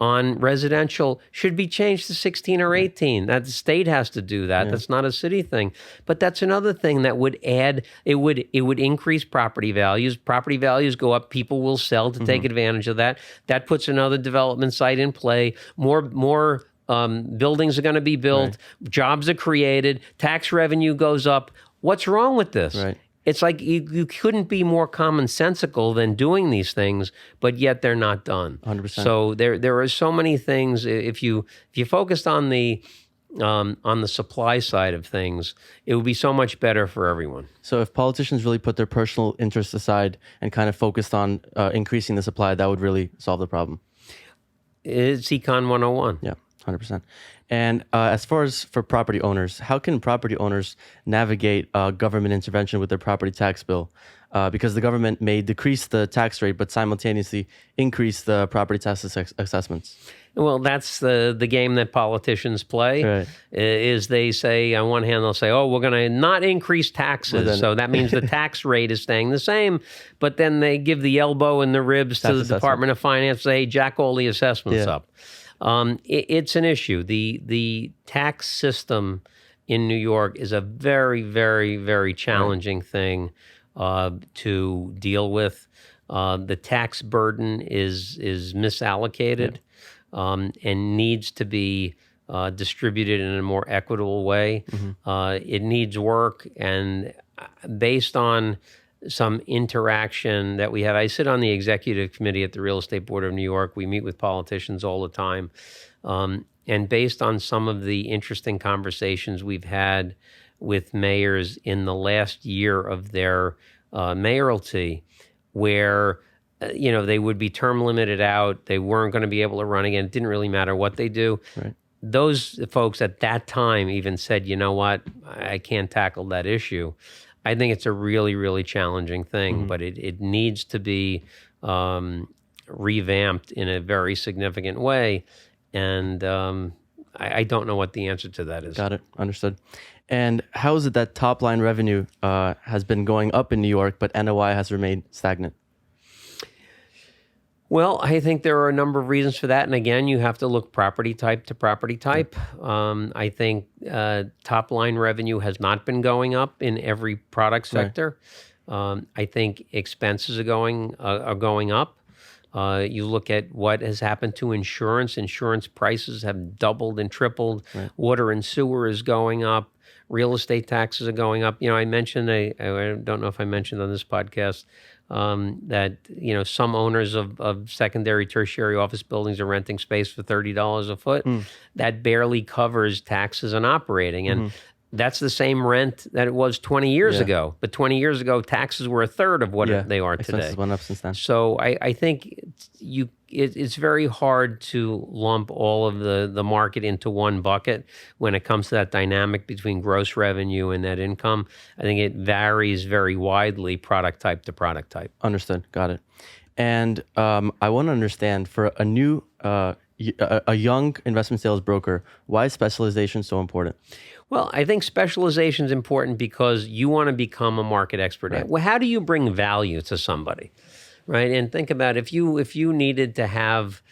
on residential should be changed to 16 or 18. That the state has to do that. That's not a city thing. But that's another thing that would add, it would increase property values. Property values go up, people will sell to take advantage of that. That puts another development site in play. More buildings are going to be built, jobs are created, tax revenue goes up. What's wrong with this? Right. It's like you couldn't be more commonsensical than doing these things, but yet they're not done. 100%. So there are so many things. If you focused on the supply side of things, it would be so much better for everyone. So if politicians really put their personal interests aside and kind of focused on increasing the supply, that would really solve the problem. It's Econ 101. Yeah, 100%. And as far as for property owners, how can property owners navigate government intervention with their property tax bill? Because the government may decrease the tax rate, but simultaneously increase the property tax assessments. Well, that's the game that politicians play. Right. Is they say, on one hand, they'll say, oh, we're going to not increase taxes. So that means the tax rate is staying the same. But then they give the elbow and the ribs to the Department of Finance, say, jack all the assessments up. It's an issue. The tax system in New York is a very, very, very challenging thing to deal with. The tax burden is misallocated and needs to be distributed in a more equitable way. It needs work, and based on some interaction that we have. I sit on the executive committee at the Real Estate Board of New York. We meet with politicians all the time. And based on some of the interesting conversations we've had with mayors in the last year of their mayoralty, where they would be term limited out, they weren't going to be able to run again. It didn't really matter what they do. Right. Those folks at that time even said, you know what, I can't tackle that issue. I think it's a really, really challenging thing, but it needs to be revamped in a very significant way. And I don't know what the answer to that is. Got it. Understood. And how is it that top line revenue has been going up in New York, but NOI has remained stagnant? Well, I think there are a number of reasons for that. And again, you have to look property type to property type. I think top line revenue has not been going up in every product sector. Right. I think expenses are going up. You look at what has happened to insurance. Insurance prices have doubled and tripled. Right. Water and sewer is going up. Real estate taxes are going up. I mentioned, I don't know if I mentioned on this podcast, that some owners of secondary, tertiary office buildings are renting space for $30 a foot. That barely covers taxes and operating, and that's the same rent that it was 20 years ago. But 20 years ago, taxes were a third of what they are today. Expenses went up since then. So I think it's very hard to lump all of the market into one bucket when it comes to that dynamic between gross revenue and net income. I think it varies very widely product type to product type. Understood. Got it. And I want to understand for a new, a young investment sales broker, why is specialization so important? Well, I think specialization is important because you want to become a market expert. Right. Well, how do you bring value to somebody, right? And think about if you needed to have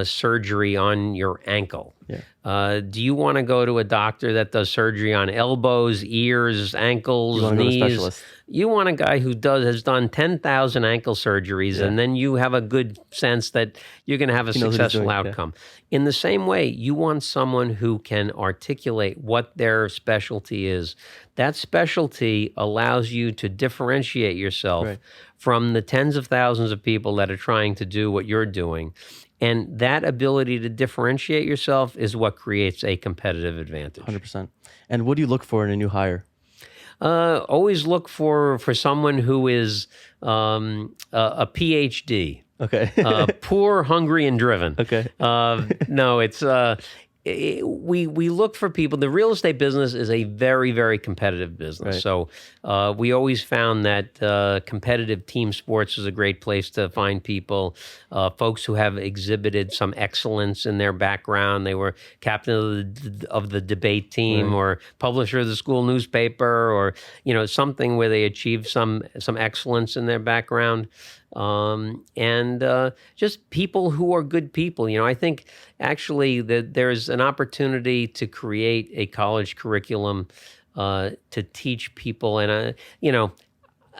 surgery on your ankle, do you want to go to a doctor that does surgery on elbows, ears, ankles, You want to go to a knees? specialist. You want a guy who has done 10,000 ankle surgeries, and then you have a good sense that you're going to have a He knows what he's successful doing, outcome. In the same way, you want someone who can articulate what their specialty is. That specialty allows you to differentiate yourself from the tens of thousands of people that are trying to do what you're doing. And that ability to differentiate yourself is what creates a competitive advantage. 100%. And what do you look for in a new hire? Always look for someone who is a PhD. Okay. Poor, hungry, and driven. Okay. No, it's we look for people. The real estate business is a very, very competitive business. So we always found that competitive team sports is a great place to find people, folks who have exhibited some excellence in their background. They were captain of the debate team or publisher of the school newspaper, or something where they achieved some excellence in their background. And just people who are good people. I think actually that there's an opportunity to create a college curriculum to teach people. And,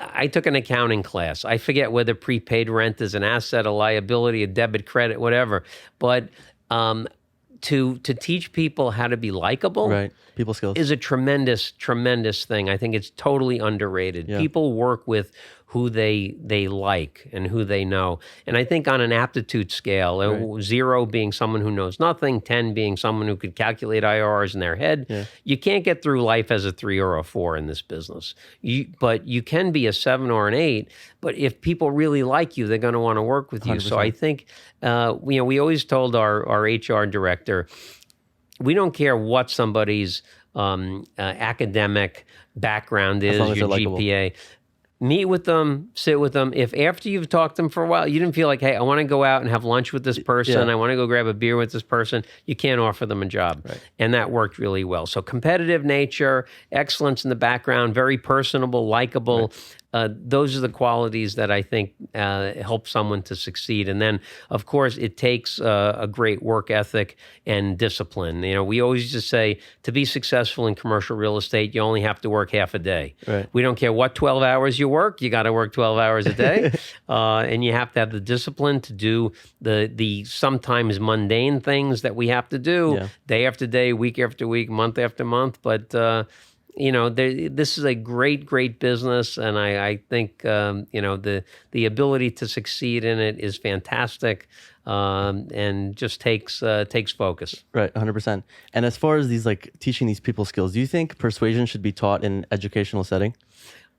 I took an accounting class. I forget whether prepaid rent is an asset, a liability, a debit, credit, whatever. But to teach people how to be likable, people skills, is a tremendous, tremendous thing. I think it's totally underrated. People work with who they like and who they know. And I think on an aptitude scale, 0 being someone who knows nothing, 10 being someone who could calculate IRRs in their head, you can't get through life as a 3 or a 4 in this business. But you can be a 7 or an 8. But if people really like you, they're going to want to work with you. 100%. So I think, we always told our HR director, we don't care what somebody's academic background is, your GPA. Meet with them, sit with them. If after you've talked to them for a while, you didn't feel like, hey, I want to go out and have lunch with this person, I want to go grab a beer with this person, you can't offer them a job. And that worked really well. So competitive nature, excellence in the background, very personable, likable. Those are the qualities that I think help someone to succeed. And then, of course, it takes a great work ethic and discipline. We always just say, to be successful in commercial real estate, you only have to work half a day. We don't care what 12 hours you work, you got to work 12 hours a day. And you have to have the discipline to do the sometimes mundane things that we have to do day after day, week after week, month after month. But this is a great, great business, and I think the ability to succeed in it is fantastic, and just takes focus. 100%. And as far as these teaching these people skills, do you think persuasion should be taught in an educational setting?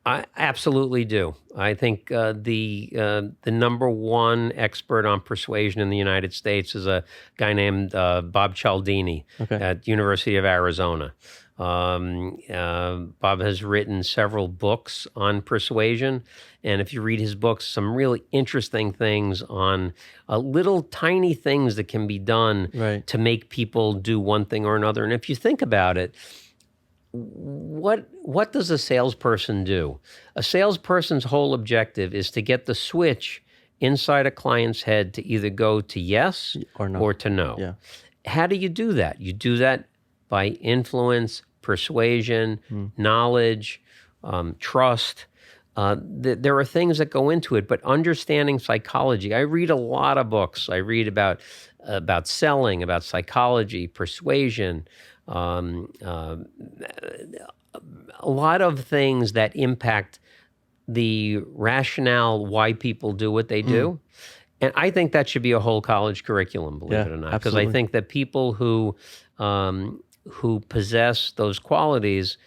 I absolutely do. I think the number one expert on persuasion in the United States is a guy named Bob Cialdini at University of Arizona. Bob has written several books on persuasion, and if you read his books, some really interesting things on little tiny things that can be done to make people do one thing or another. And if you think about it, what does a salesperson do? A salesperson's whole objective is to get the switch inside a client's head to either go to yes or to no. How do you do that? You do that by influence, persuasion, knowledge, trust. There are things that go into it, but understanding psychology. I read a lot of books. I read about selling, about psychology, persuasion, a lot of things that impact the rationale why people do what they do. And I think that should be a whole college curriculum, believe it or not, because I think that people who possess those qualities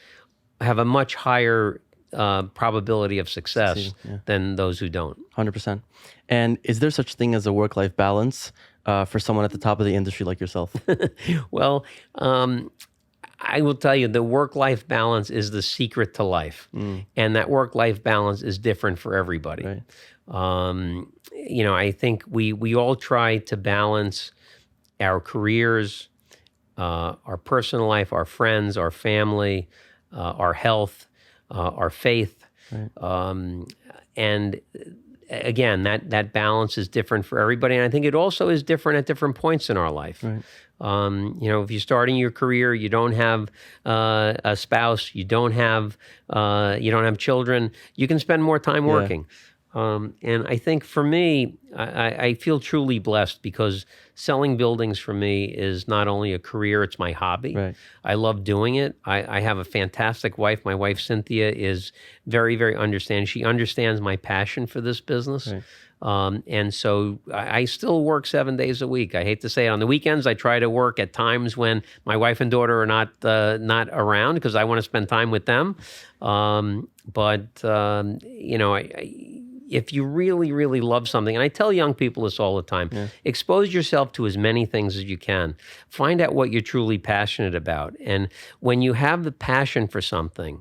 have a much higher probability of success than those who don't. 100%. And is there such thing as a work-life balance for someone at the top of the industry like yourself? Well, I will tell you, the work-life balance is the secret to life, and that work-life balance is different for everybody. Right. I think we all try to balance our careers, our personal life, our friends, our family, our health, our faith, Right. and again, that balance is different for everybody, and I think it also is different at different points in our life. Right. If you're starting your career, you don't have a spouse, you don't have children, you can spend more time working. And I think for me, I feel truly blessed because selling buildings for me is not only a career, it's my hobby. Right. I love doing it. I have a fantastic wife. My wife, Cynthia, is very, very understanding. She understands my passion for this business. Right. And so I still work 7 days a week. I hate to say it. On the weekends, I try to work at times when my wife and daughter are not around because I want to spend time with them. If you really, really love something, and I tell young people this all the time, expose yourself to as many things as you can. Find out what you're truly passionate about. And when you have the passion for something,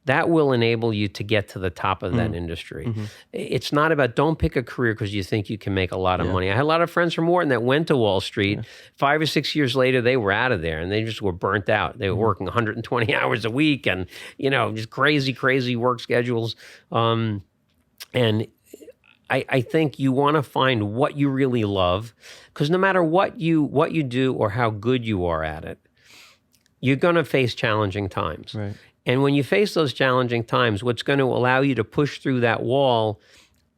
that will enable you to get to the top of that industry. It's not about, don't pick a career because you think you can make a lot of money. I had a lot of friends from Wharton that went to Wall Street. 5 or 6 years later, they were out of there and they just were burnt out. They were working 120 hours a week and, just crazy, crazy work schedules. And I think you want to find what you really love, because no matter what you do or how good you are at it, you're going to face challenging times. Right. And when you face those challenging times, what's going to allow you to push through that wall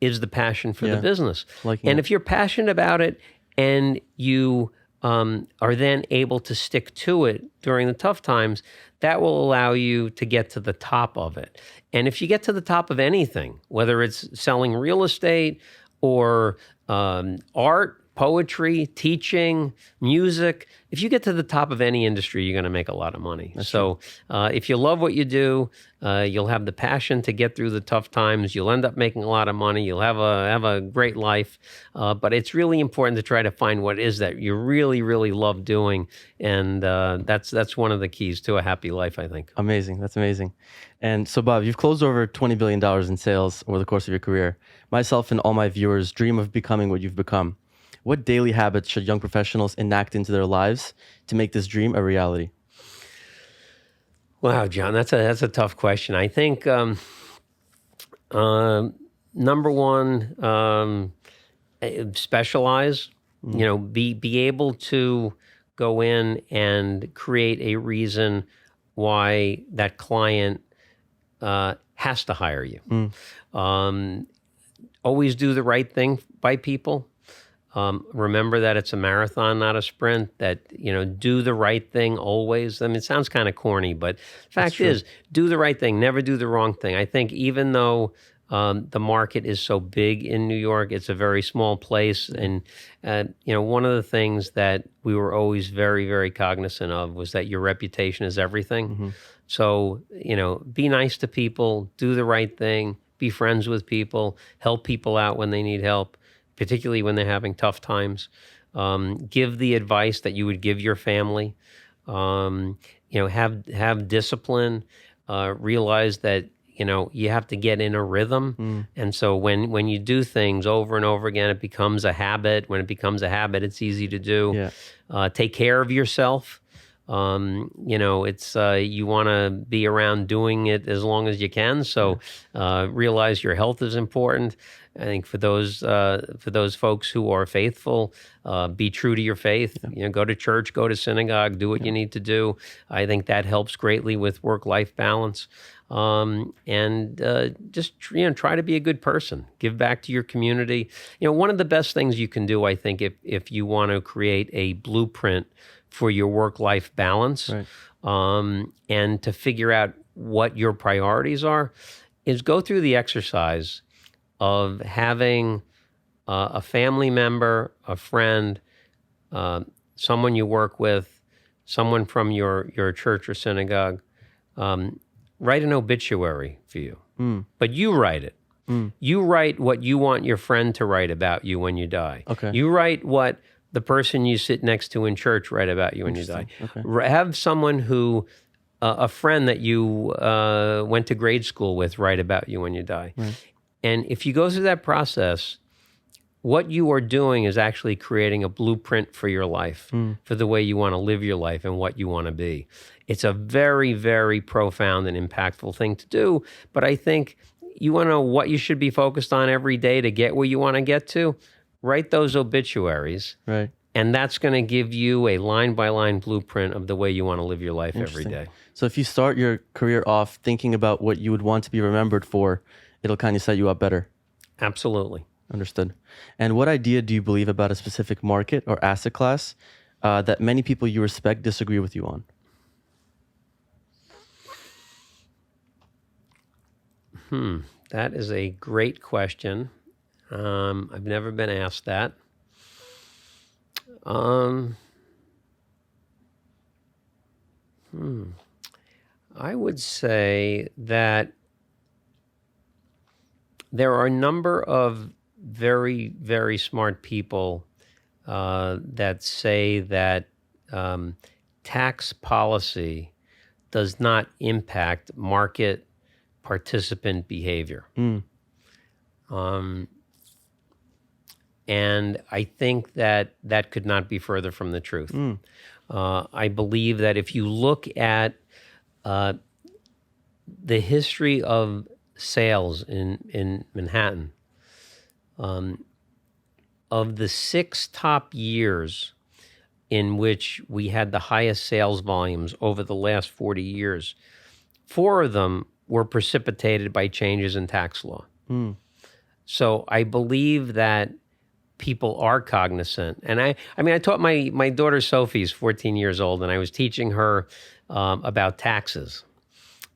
is the passion for the business. If you're passionate about it and you are then able to stick to it during the tough times, that will allow you to get to the top of it. And if you get to the top of anything, whether it's selling real estate or art, poetry, teaching, music, if you get to the top of any industry, you're going to make a lot of money. If you love what you do, you'll have the passion to get through the tough times. You'll end up making a lot of money. You'll have a great life. But it's really important to try to find what is that you really, really love doing. And that's one of the keys to a happy life, I think. Amazing. That's amazing. And so, Bob, you've closed over $20 billion in sales over the course of your career. Myself and all my viewers dream of becoming what you've become. What daily habits should young professionals enact into their lives to make this dream a reality? Wow, John, that's a tough question. I think number one, specialize. Be able to go in and create a reason why that client has to hire you. Always do the right thing by people. Remember that it's a marathon, not a sprint, that, do the right thing always. I mean, it sounds kind of corny, but the fact is, do the right thing, never do the wrong thing. I think even though the market is so big in New York, it's a very small place. And, one of the things that we were always very, very cognizant of was that your reputation is everything. So, be nice to people, do the right thing, be friends with people, help people out when they need help, particularly when they're having tough times. Give the advice that you would give your family. Have discipline. Realize that you have to get in a rhythm. And so when you do things over and over again, it becomes a habit. When it becomes a habit, it's easy to do. Take care of yourself. It's you want to be around doing it as long as you can. So realize your health is important. I think for those folks who are faithful, be true to your faith. Go to church, go to synagogue, do what you need to do. I think that helps greatly with work-life balance. Just try to be a good person. Give back to your community. One of the best things you can do, I think, if you want to create a blueprint for your work-life balance, and to figure out what your priorities are, is go through the exercise of having a family member, a friend, someone you work with, someone from your church or synagogue, write an obituary for you. But you write it. You write what you want your friend to write about you when you die. You write what the person you sit next to in church write about you when you die. Have someone who a friend that you went to grade school with write about you when you die. Right. And if you go through that process, what you are doing is actually creating a blueprint for your life, for the way you want to live your life and what you want to be. It's a very, very profound and impactful thing to do. But I think you want to know what you should be focused on every day to get where you want to get to. Write those obituaries. Right. And that's going to give you a line-by-line blueprint of the way you want to live your life every day. So if you start your career off thinking about what you would want to be remembered for, it'll kind of set you up better. Absolutely. Understood. And what idea do you believe about a specific market or asset class that many people you respect disagree with you on? That is a great question. I've never been asked that. I would say that there are a number of very, very smart people that say that tax policy does not impact market participant behavior. And I think that that could not be further from the truth. I believe that if you look at the history of sales in Manhattan, of the 6 top years in which we had the highest sales volumes over the last 40 years, 4 of them were precipitated by changes in tax law. So I believe that people are cognizant. And I taught my daughter Sophie's 14 years old, and I was teaching her about taxes.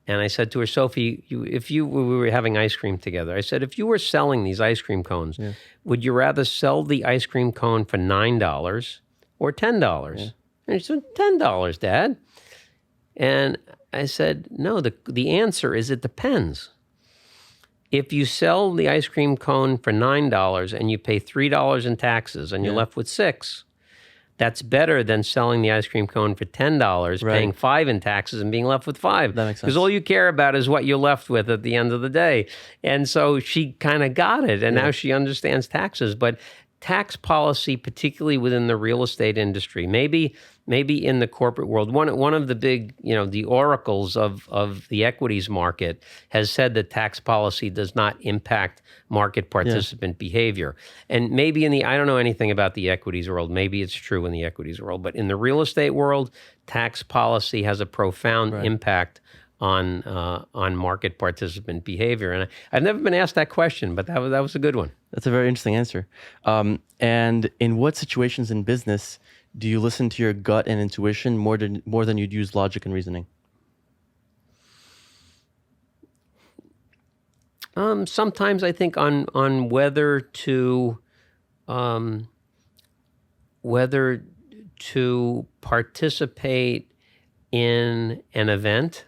And I said to her, Sophie, we were having ice cream together. I said, if you were selling these ice cream cones, would you rather sell the ice cream cone for $9 or $10? Yeah. And she said, $10, Dad. And I said, no, the answer is it depends. If you sell the ice cream cone for $9 and you pay $3 in taxes and you're left with $6, that's better than selling the ice cream cone for $10, paying $5 in taxes and being left with $5. That makes sense. Because all you care about is what you're left with at the end of the day. And so she kind of got it, and now she understands taxes. But tax policy, particularly within the real estate industry, maybe in the corporate world, one of the big, the oracles of the equities market has said that tax policy does not impact market participant behavior. And maybe I don't know anything about the equities world. Maybe it's true in the equities world, but in the real estate world, tax policy has a profound impact on market participant behavior. And I've never been asked that question, but that was a good one. That's a very interesting answer. And in what situations in business do you listen to your gut and intuition more than you'd use logic and reasoning? Sometimes I think on whether to participate in an event.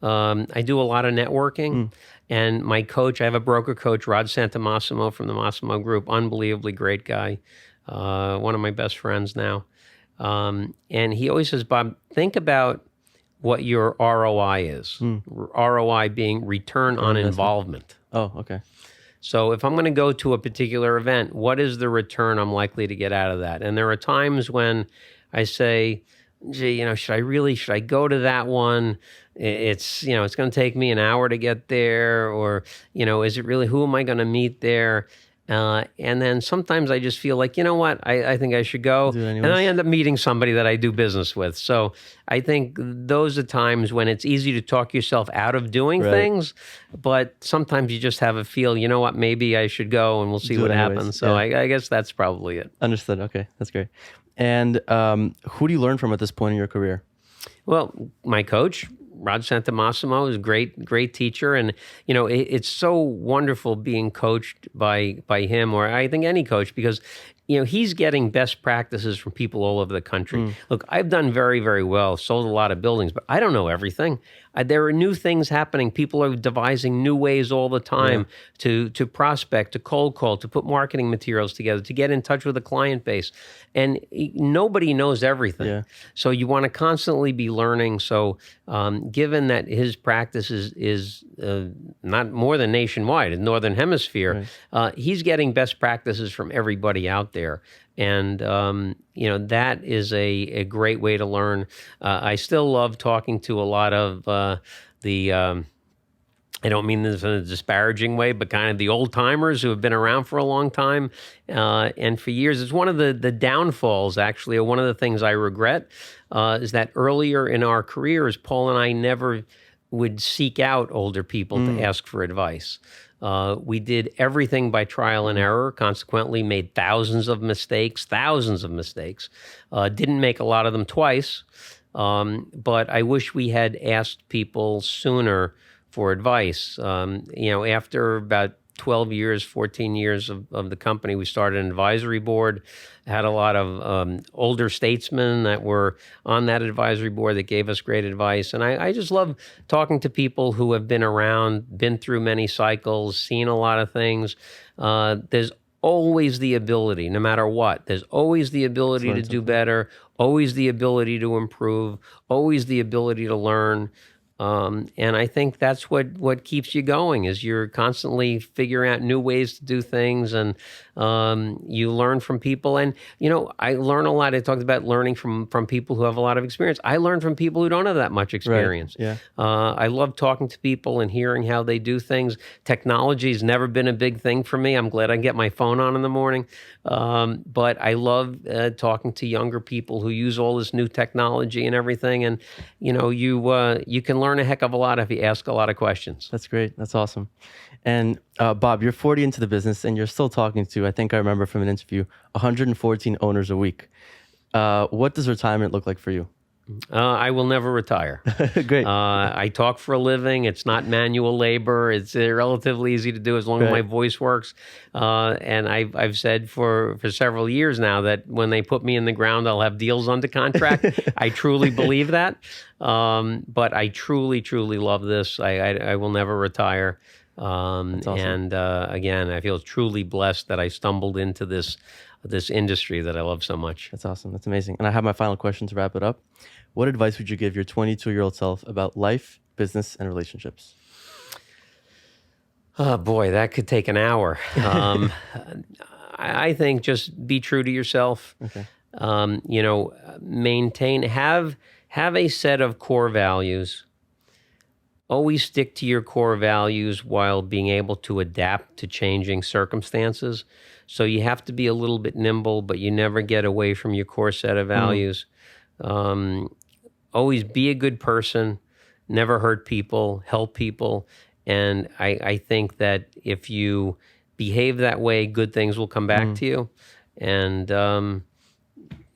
I do a lot of networking, and my coach, I have a broker coach, Rod Santamassimo from the Massimo Group, unbelievably great guy, one of my best friends now. And he always says, Bob, think about what your ROI is. ROI being return on involvement. Oh, okay. So if I'm going to go to a particular event, what is the return I'm likely to get out of that? And there are times when I say, gee, should I go to that one? It's going to take me an hour to get there, or, is it really, who am I going to meet there? And then sometimes I just feel like, you know what, I think I should go. And I end up meeting somebody that I do business with. So I think those are times when it's easy to talk yourself out of doing things, but sometimes you just have a feel, you know what, maybe I should go and we'll see what happens. So I guess that's probably it. Understood. Okay, that's great. And who do you learn from at this point in your career? Well, my coach, Rod Santamassimo, is a great teacher. And, it's so wonderful being coached by him, or I think any coach, because he's getting best practices from people all over the country. Look, I've done very, very well, sold a lot of buildings, but I don't know everything. There are new things happening. People are devising new ways all the time to prospect, to cold call, to put marketing materials together, to get in touch with a client base. And nobody knows everything. Yeah. So you want to constantly be learning. So given that his practice is not more than nationwide, in Northern Hemisphere, he's getting best practices from everybody out there. And, that is a great way to learn. I still love talking to a lot of I don't mean this in a disparaging way, but kind of the old timers who have been around for a long time and for years. It's one of the downfalls, actually, or one of the things I regret is that earlier in our careers, Paul and I never would seek out older people to ask for advice. We did everything by trial and error, consequently made thousands of mistakes, didn't make a lot of them twice. But I wish we had asked people sooner for advice. After about 12 years, 14 years of the company, we started an advisory board, had a lot of older statesmen that were on that advisory board that gave us great advice. And I just love talking to people who have been around, been through many cycles, seen a lot of things. There's always the ability, no matter what, there's always the ability to do better, always the ability to improve, always the ability to learn. And I think that's what keeps you going, is you're constantly figuring out new ways to do things, and you learn from people. And I learn a lot. I talked about learning from people who have a lot of experience. I learn from people who don't have that much experience. Right. Yeah. I love talking to people and hearing how they do things. Technology's never been a big thing for me. I'm glad I can get my phone on in the morning. But I love talking to younger people who use all this new technology and everything. And you can learn a heck of a lot if you ask a lot of questions. That's great. That's awesome. And Bob, you're 40 into the business and you're still talking to, I think I remember from an interview, 114 owners a week. What does retirement look like for you? I will never retire. Great. I talk for a living. It's not manual labor. It's relatively easy to do as long as my voice works. And I've said for several years now that when they put me in the ground, I'll have deals under contract. I truly believe that. But I truly, truly love this. I will never retire. That's awesome. And again, I feel truly blessed that I stumbled into this industry that I love so much. That's awesome. That's amazing. And I have my final question to wrap it up. What advice would you give your 22-year-old self about life, business, and relationships? Oh boy, that could take an hour. I think just be true to yourself. Okay. Maintain, have a set of core values. Always stick to your core values while being able to adapt to changing circumstances. So you have to be a little bit nimble, but you never get away from your core set of values. Always be a good person, never hurt people, help people. And I think that if you behave that way, good things will come back to you. And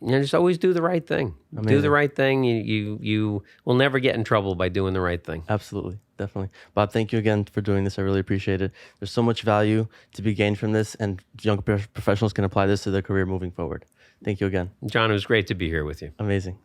just always do the right thing. Amazing. Do the right thing. You will never get in trouble by doing the right thing. Absolutely. Definitely. Bob, thank you again for doing this. I really appreciate it. There's so much value to be gained from this, and young professionals can apply this to their career moving forward. Thank you again. John, it was great to be here with you. Amazing.